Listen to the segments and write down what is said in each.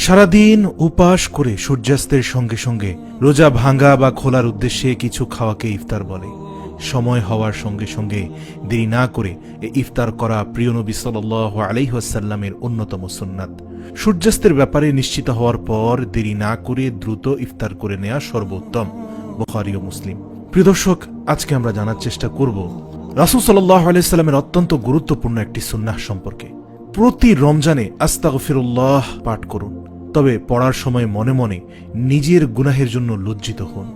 সারাদিন উপাস করে সূর্যাস্তের সঙ্গে সঙ্গে রোজা ভাঙ্গা বা খোলার উদ্দেশ্যে কিছু খাওয়াকে ইফতার বলে। সময় হওয়ার সঙ্গে সঙ্গে দেরি না করে ইফতার করা প্রিয় নবী সাল্লাল্লাহু আলাইহি ওয়াসাল্লামের অন্যতম সুন্নাত। সূর্যাস্তের ব্যাপারে নিশ্চিত হওয়ার পর দেরি না করে দ্রুত ইফতার করে নেওয়া সর্বোত্তম। বুখারী ও মুসলিম। প্রিয় দর্শক, আজকে আমরা জানার চেষ্টা করব রাসূল সাল্লাল্লাহু আলাইহি ওয়াসাল্লামের অত্যন্ত গুরুত্বপূর্ণ একটি সুন্নাহ সম্পর্কে। প্রতি রমজানে আস্তাগফিরুল্লাহ পাঠ করুন, তবে পড়ার সময় মনে মনে নিজের গুনাহের জন্য লজ্জিত হন।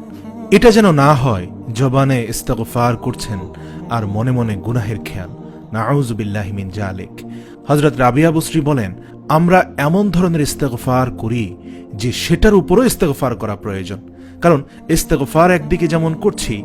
এটা যেন না হয় জবানে ইস্তিগফার করছেন আর মনে মনে গুনাহের খেয়াল। নাউযু বিল্লাহি মিন যালিক। হযরত রাবিয়া বসরি বলেন, আমরা এমন ধরনের ইস্তিগফার করি যে সেটার উপরও ইস্তিগফার করা প্রয়োজন। কারণ ইস্তিগফার একদিকে যেমন করছি,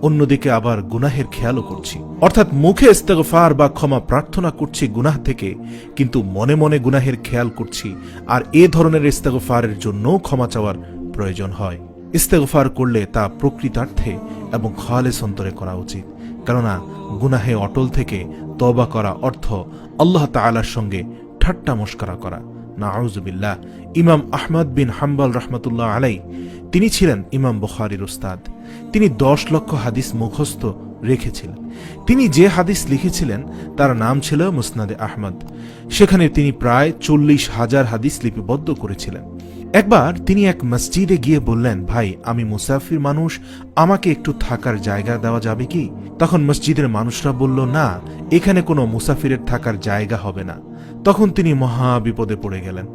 অন্যদিকে আবার গুনাহের খেয়ালও করছি। অর্থাৎ মুখে ইস্তিগফার বা ক্ষমা প্রার্থনা করছি গুনাহ থেকে, কিন্তু মনে মনে গুনাহের খেয়াল করছি। আর এ ধরনের ইস্তিগফারের জন্য ক্ষমা চাওয়ার প্রয়োজন হয়। ইস্তিগফার করলে তা প্রকৃতার্থে এবং খালেস অন্তরে করা উচিত। কেননা গুনাহে অটল থেকে তওবা করা অর্থ আল্লাহ তাআলার সঙ্গে ঠাট্টা মশকরা করা। নাউযু বিল্লাহ। ইমাম আহমদ বিন হাম্বল রাহমাতুল্লাহ আলাইহি তিনি ছিলেন ইমাম বুখারীর উস্তাদ। তিনি 10 লক্ষ হাদিস মুখস্থ রেখেছিলেন। তিনি যে হাদিস লিখেছিলেন তার নাম ছিল মুসনাদে আহমদ। সেখানে তিনি প্রায় 40,000 হাদিস লিপিবদ্ধ করেছিলেন। একবার তিনি এক মসজিদে গিয়ে বললেন, ভাই, আমি মুসাফির মানুষ, আমাকে একটু থাকার জায়গা দেওয়া যাবে কি? তখন মসজিদের মানুষরা বলল, না, এখানে কোনো মুসাফিরের থাকার জায়গা হবে না। তখন তিনি মহা বিপদে পড়ে গেলেন।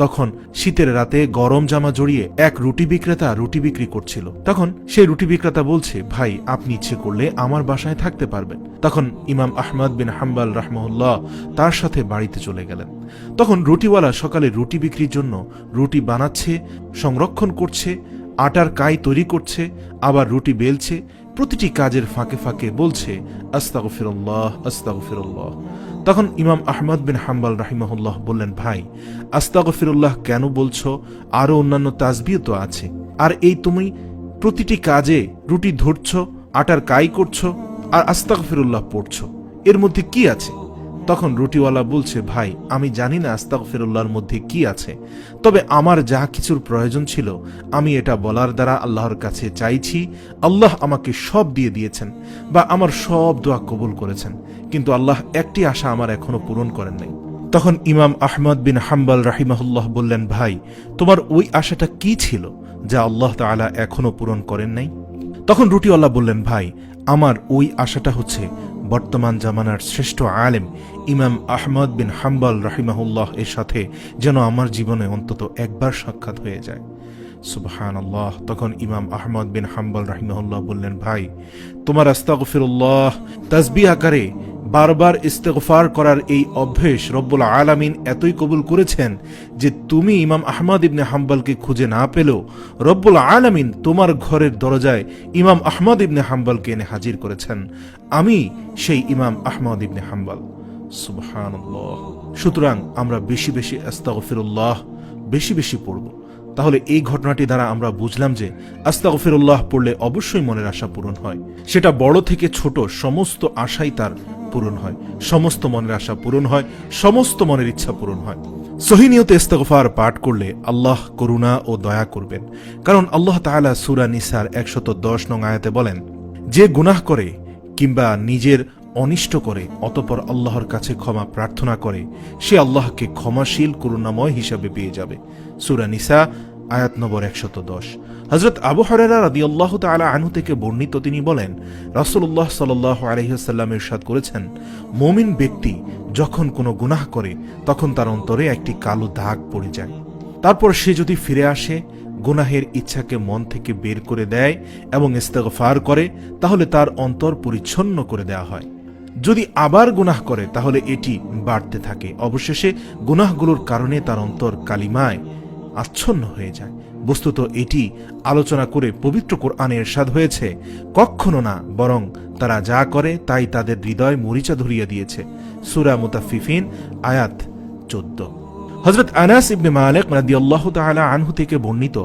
তখন শীতের রাতে গরম জামা জড়িয়ে এক রুটি বিক্রেতা রুটি বিক্রি করছিল। তখন সেই রুটি বিক্রেতা বলছে, ভাই, আপনি ইচ্ছে করলে আমার বাসায় থাকতে পারবেন। তখন ইমাম আহমদ বিন হাম্বল রাহমাহুল্লাহ তার সাথে বাড়িতে চলে গেলেন। তখন রুটিওয়ালা সকালে রুটি বিক্রির জন্য রুটি বানাচ্ছে, সংরক্ষণ করছে, আটার কাই তৈরি করছে, আবার রুটি বেলছে। প্রতিটি কাজের ফাঁকে ফাঁকে বলছে, আস্তাগফিরুল্লাহ, আস্তাগফিরুল্লাহ। তখন ইমাম আহমদ বিন হাম্বল রাহিমাহুল্লাহ বললেন, ভাই, আস্তাগফিরুল্লাহ কেন বলছো? আরো অন্যান্য তাসবিহ তো আছে। আর এই তুমি প্রতিটি কাজে রুটি ধরছো, আটার কাই করছো আর আস্তাগফিরুল্লাহ পড়ছো, এর মধ্যে কি আছে? তখন রুটিওয়ালা বলছে, ভাই, আমি জানি না আস্তাগফিরুল্লাহর মধ্যে কি আছে, তবে আমার যা কিছুর প্রয়োজন ছিল আমি এটা বলার দ্বারা আল্লাহর কাছে চাইছি। আল্লাহ আমাকে সব দিয়ে দিয়েছেন বা আমার সব দোয়া কবুল করেছেন, কিন্তু আল্লাহ একটি আশা আমার এখনো পূরণ করেন নাই। তখন ইমাম আহমদ বিন হাম্বল রাহিমাহুল্লাহ বললেন, ভাই, তোমার ওই আশাটা কি ছিল যা আল্লাহ তাআলা এখনো পূরণ করেন নাই? তখন রুটিওয়ালা বললেন, ভাই, আমার ওই আশাটা হচ্ছে বর্তমান জামানার শ্রেষ্ঠ আলেম ইমাম আহমদ বিন হাম্বল রাহিমাহুল্লাহ এর সাথে যেন আমার জীবনে অন্তত একবার সাক্ষাৎ হয়ে যায়। সুবহানাল্লাহ। তখন ইমাম আহমদ বিন হাম্বল রাহিমাহুল্লাহ বললেন, ভাই, তোমার আস্তাগফিরুল্লাহ তাসবিহ আকারে বারবার ইস্তিগফার করার এই অভ্যেস রব্বুল আলামিন এতই কবুল করেছেন যে তুমি ইমাম আহমদ ইবনে হাম্বলকে খুঁজে না পেলেও রব্বুল আলামিন তোমার ঘরের দরজায় ইমাম আহমদ ইবনে হাম্বলকে এনে হাজির করেছেন। আমি সেই ইমাম আহমদ ইবনে হাম্বল। সুবহানাল্লাহ। সুতরাং আমরা বেশি বেশি আস্তাগফিরুল্লাহ বেশি বেশি পড়ব। তাহলে এই ঘটনাটি দ্বারা আমরা বুঝলাম যে আস্তাগফিরুল্লাহ পড়লে অবশ্যই মনের আশা পূরণ হয়। সেটা বড় থেকে ছোট সমস্ত আশাই তার পূরণ হয়, সমস্ত মনের আশা পূরণ হয়, সমস্ত মনের ইচ্ছা পূরণ হয়। সহিহ নিয়তে ইস্তিগফার পাঠ করলে আল্লাহ করুণা ও দয়া করবেন। কারণ আল্লাহ তাআলা সূরা নিসার 110 নং আয়াতে বলেন, যে গুনাহ করে কিংবা নিজের অনিষ্ট করে অতঃপর আল্লাহর কাছে ক্ষমা প্রার্থনা করে সে আল্লাহকে ক্ষমাশীল করুণাময় হিসাবে পেয়ে যাবে। সূরা নিসা আয়াত নম্বর 110। হযরত আবু হুরায়রা রাদিয়াল্লাহু তাআলা আনহু থেকে বর্ণিত, তিনি বলেন, রাসূলুল্লাহ সাল্লাল্লাহু আলাইহি ওয়াসাল্লাম ইরশাদ করেছেন, মুমিন ব্যক্তি যখন কোনো গুনাহ করে তখন তার অন্তরে একটি কালো দাগ পড়ে যায়। তারপর সে যদি ফিরে আসে, গুনাহের ইচ্ছাকে মন থেকে বের করে দেয় এবং ইস্তিগফার করে, তাহলে তার অন্তর পরিচ্ছন্ন করে দেওয়া হয়। যদি আবার গুনাহ করে তাহলে এটি বাড়তে থাকে। অবশেষে গুনাহগুলোর কারণে তার অন্তর কালিমায় আচ্ছন্ন হয়ে যায়। বস্তুত এটি আলোচনা করে পবিত্র কোরআনে ইরশাদ হয়েছে, কখনো না, বরং তারা যা করে তাই তাদের হৃদয় মরিচা ধরিয়ে দিয়েছে। সূরা মুতাফফিফিন আয়াত 14। হযরত আনাস ইবনে মালিক রাদিয়াল্লাহু তাআলা আনহু থেকে বর্ণিত,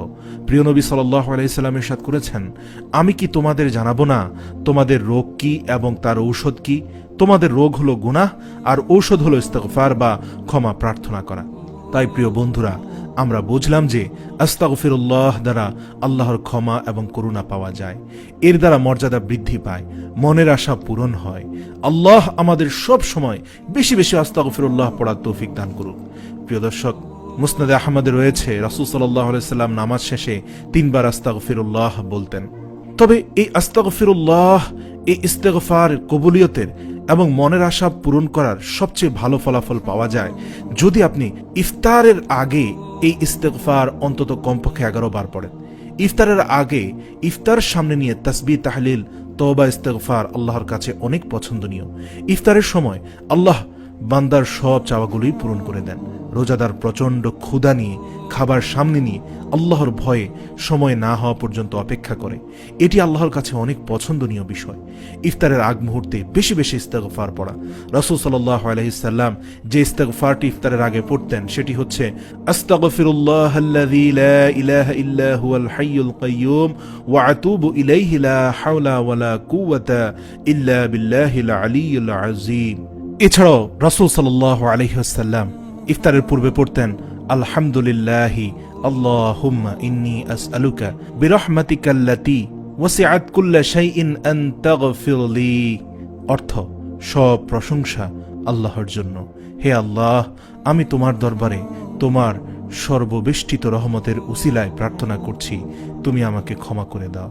প্রিয় নবী সাল্লাল্লাহু আলাইহি সাল্লাম ইরশাদ করেছেন, আমি কি তোমাদের জানাবো না তোমাদের রোগ কি এবং তার ঔষধ কি? তোমাদের রোগ হলো গুনাহ আর ঔষধ হলো ইস্তিগফার বা ক্ষমা প্রার্থনা করা। তাই প্রিয় বন্ধুরা, আমরা বুঝলাম যে আস্তাগফিরুল্লাহ দ্বারা আল্লাহর ক্ষমা এবং করুণা পাওয়া যায়। এর দ্বারা মর্যাদা বৃদ্ধি পায়, মনের আশা পূরণ হয়। আল্লাহ আমাদের সব সময় বেশি বেশি আস্তাগফিরুল্লাহ পড়ার তৌফিক দান করুক। প্রিয় দর্শক, মুসনাদে আহমদে রয়েছে রাসূল সাল্লাল্লাহু আলাইহি সাল্লাম নামাজ শেষে 3 বার আস্তাগফিরুল্লাহ বলতেন। তবে এই আস্তাগফিরুল্লাহ, এই ইস্তেগফার কবুলিয়তের এবং মনের আশা পূরণ করার সবচেয়ে ভালো ফলাফল পাওয়া যায় যদি আপনি ইফতারের আগে এই ইস্তেগফার অন্তত কমপক্ষে 11 বার পড়েন। ইফতারের আগে ইফতার সামনে নিয়ে তাসবিহ, তাহলিল, তওবা, ইস্তেগফার আল্লাহর কাছে অনেক পছন্দনীয়। ইফতারের সময় আল্লাহ বান্দার সব চাওয়াগুলোই পূরণ করে দেন। রোজাদার প্রচণ্ড ক্ষুধা নিয়ে, খাবার সামনে নিয়ে আল্লাহর ভয়ে সময় না হওয়া পর্যন্ত অপেক্ষা করে। এটি আল্লাহর কাছে অনেক পছন্দনীয় বিষয়। ইফতারের আগ মুহূর্তে বেশি বেশি ইস্তেগফার পড়া। রাসূল সাল্লাল্লাহু আলাইহি সাল্লাম যে ইস্তেগফারটি ইফতারের আগে পড়তেন সেটি হচ্ছে আস্তাগফিরুল্লাহাল্লাযী লা ইলাহা ইল্লা হুয়াল হাইয়ুল কাইয়্যুম ওয়া আতুবু ইলাইহি লা হাওলা ওয়ালা কুওয়াতা ইল্লা বিল্লাহিল আলিয়্যিল আযীম। এছাড়াও রাসূল সাল্লাল্লাহু আলাইহি ওয়াসাল্লাম ইফতারের পূর্বে পড়তেন আলহামদুলিল্লাহি আল্লাহুম্মা ইন্নী আসআলুকা বিরহমাতিকাল্লাতী ওয়াসিআত কুল্লা শাইইন আন তাগফিরলি। অর্থ, সব প্রশংসা আল্লাহর জন্য। হে আল্লাহ, আমি তোমার দরবারে তোমার সর্ববেষ্টিত রহমতের উসিলায় প্রার্থনা করছি, তুমি আমাকে ক্ষমা করে দাও।